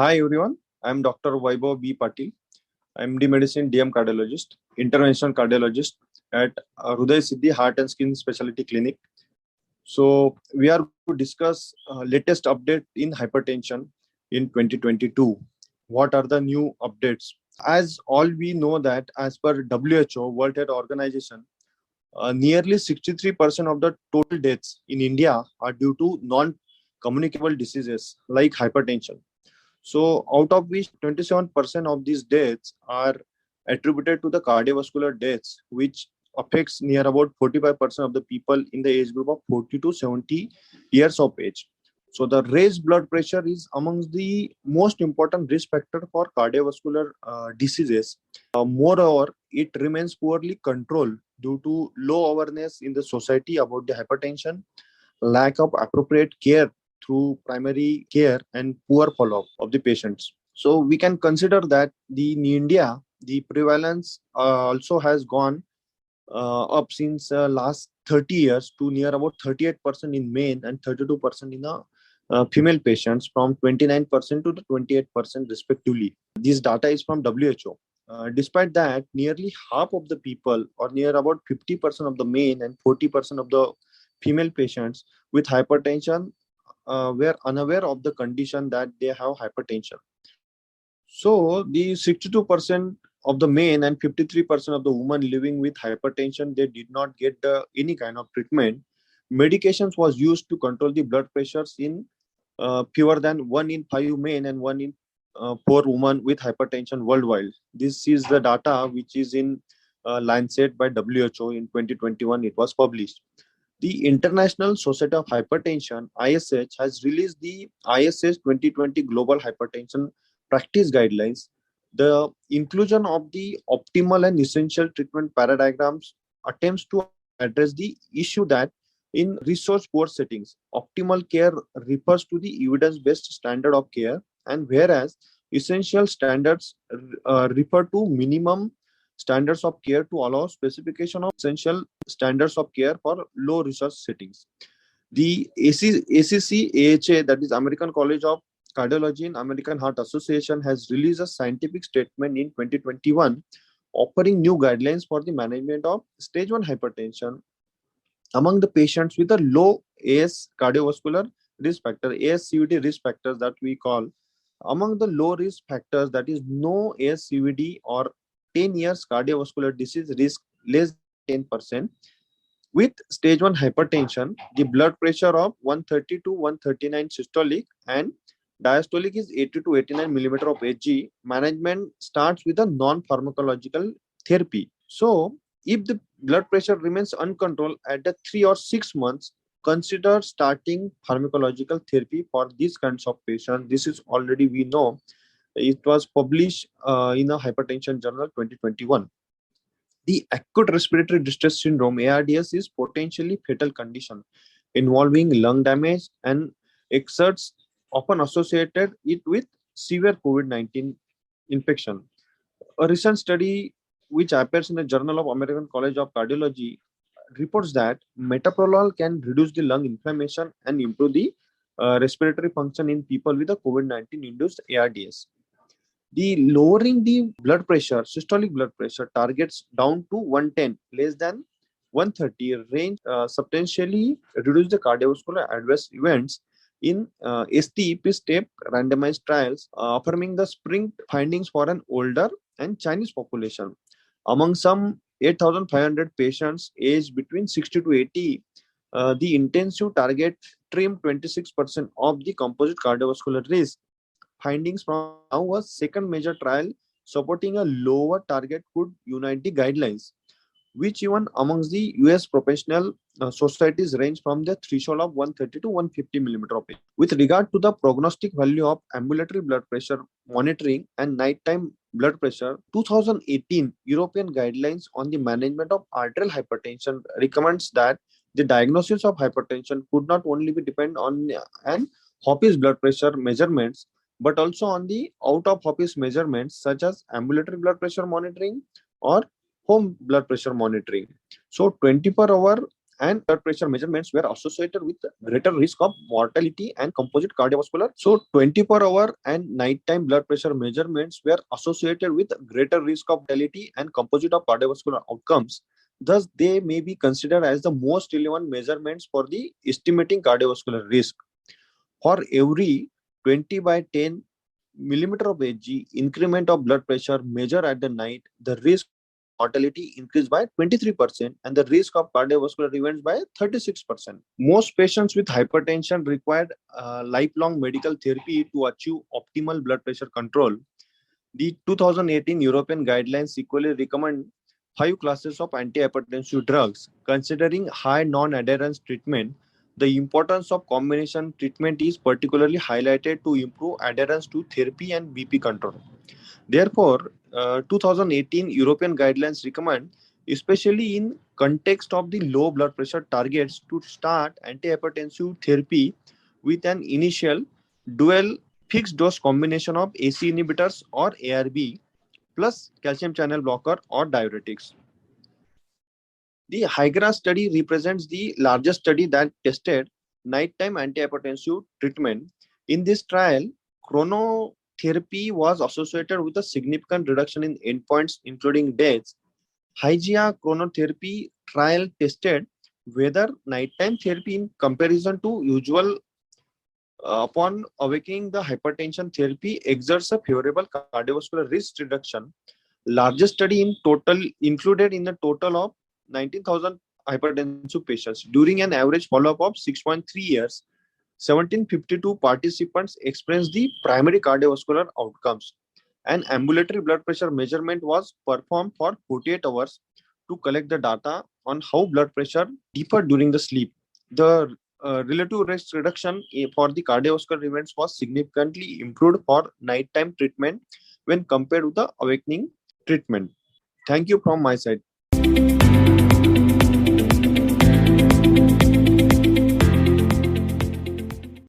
Hi everyone, I'm Dr. Vaibhav B. Patil. I'm the medicine DM cardiologist, interventional cardiologist at Hruday Siddhi Heart and Skin Specialty Clinic. So we are going to discuss latest update in hypertension in 2022. What are the new updates? As all we know that as per WHO, World Health Organization, nearly 63% of the total deaths in India are due to non-communicable diseases like hypertension. So, out of which 27% of these deaths are attributed to the cardiovascular deaths, which affects near about 45% of the people in the age group of 40 to 70 years of age. So, the raised blood pressure is amongst the most important risk factor for cardiovascular diseases. Moreover, it remains poorly controlled due to low awareness in the society about the hypertension, lack of appropriate care through primary care, and poor follow-up of the patients. So we can consider that in India, the prevalence also has gone up since last 30 years to near about 38% in men and 32% in female patients, from 29% to the 28% respectively. This data is from WHO. Despite that, nearly half of the people, or near about 50% of the men and 40% of the female patients with hypertension, were unaware of the condition that they have hypertension. So the 62% of the men and 53% of the women living with hypertension, they did not get any kind of treatment. Medications was used to control the blood pressures in fewer than 1 in 5 men and 1 in 4 women with hypertension worldwide. This is the data which is in Lancet by WHO in 2021. It was published. The International Society of Hypertension, ISH, has released the ISH 2020 Global Hypertension Practice Guidelines. The inclusion of the optimal and essential treatment paradigms attempts to address the issue that in resource poor settings, optimal care refers to the evidence-based standard of care, and whereas essential standards refer to minimum standards of care to allow specification of essential standards of care for low resource settings. The ACC AHA, that is American College of Cardiology and American Heart Association, has released a scientific statement in 2021 offering new guidelines for the management of stage 1 hypertension among the patients with a low AS cardiovascular risk factor, AS-CVD risk factors that we call. Among the low risk factors, that is no AS-CVD or 10 years cardiovascular disease risk less than 10%. With stage 1 hypertension, the blood pressure of 130 to 139 systolic and diastolic is 80 to 89 millimeter of Hg. Management starts with a non-pharmacological therapy. So, if the blood pressure remains uncontrolled at the 3 or 6 months, consider starting pharmacological therapy for these kinds of patients. This is already we know. It was published in a Hypertension Journal 2021. The acute respiratory distress syndrome, ARDS, is potentially fatal condition involving lung damage and exerts often associated it with severe COVID-19 infection. A recent study which appears in the Journal of American College of Cardiology reports that metoprolol can reduce the lung inflammation and improve the respiratory function in people with a COVID-19 induced ARDS. The lowering the blood pressure, systolic blood pressure, targets down to 110, less than 130 range, substantially reduce the cardiovascular adverse events in STEP step randomized trials, affirming the spring findings for an older and Chinese population. Among some 8,500 patients aged between 60 to 80, the intensive target trimmed 26% of the composite cardiovascular risk. Findings from now a second major trial supporting a lower target could unite the guidelines, which even amongst the US professional societies range from the threshold of 130 to 150 millimeter of Hg. With regard to the prognostic value of ambulatory blood pressure monitoring and nighttime blood pressure, 2018 European guidelines on the management of arterial hypertension recommends that the diagnosis of hypertension could not only be depend on an office blood pressure measurements, but also on the out of office measurements such as ambulatory blood pressure monitoring or home blood pressure monitoring. So 24-hour and blood pressure measurements were associated with greater risk of mortality and composite cardiovascular. So 24-hour and nighttime blood pressure measurements were associated with greater risk of mortality and composite of cardiovascular outcomes. Thus, they may be considered as the most relevant measurements for the estimating cardiovascular risk. For every 20 by 10 millimeter of Hg increment of blood pressure measured at the night, the risk mortality increased by 23% and the risk of cardiovascular events by 36%. Most patients with hypertension required lifelong medical therapy to achieve optimal blood pressure control. The 2018 European guidelines equally recommend 5 classes of antihypertensive drugs. Considering high non-adherence treatment, the importance of combination treatment is particularly highlighted to improve adherence to therapy and BP control. Therefore, 2018 European guidelines recommend, especially in context of the low blood pressure targets, to start antihypertensive therapy with an initial dual fixed dose combination of AC inhibitors or ARB plus calcium channel blocker or diuretics. The HYGRA study represents the largest study that tested nighttime antihypertensive treatment. In this trial, chronotherapy was associated with a significant reduction in endpoints, including deaths. HYGIA chronotherapy trial tested whether nighttime therapy in comparison to usual upon awakening the hypertension therapy exerts a favorable cardiovascular risk reduction. Largest study in total included in a total of 19,000 hypertensive patients. During an average follow-up of 6.3 years, 1,752 participants experienced the primary cardiovascular outcomes. An ambulatory blood pressure measurement was performed for 48 hours to collect the data on how blood pressure differed during the sleep. The relative risk reduction for the cardiovascular events was significantly improved for nighttime treatment when compared with the awakening treatment. Thank you from my side.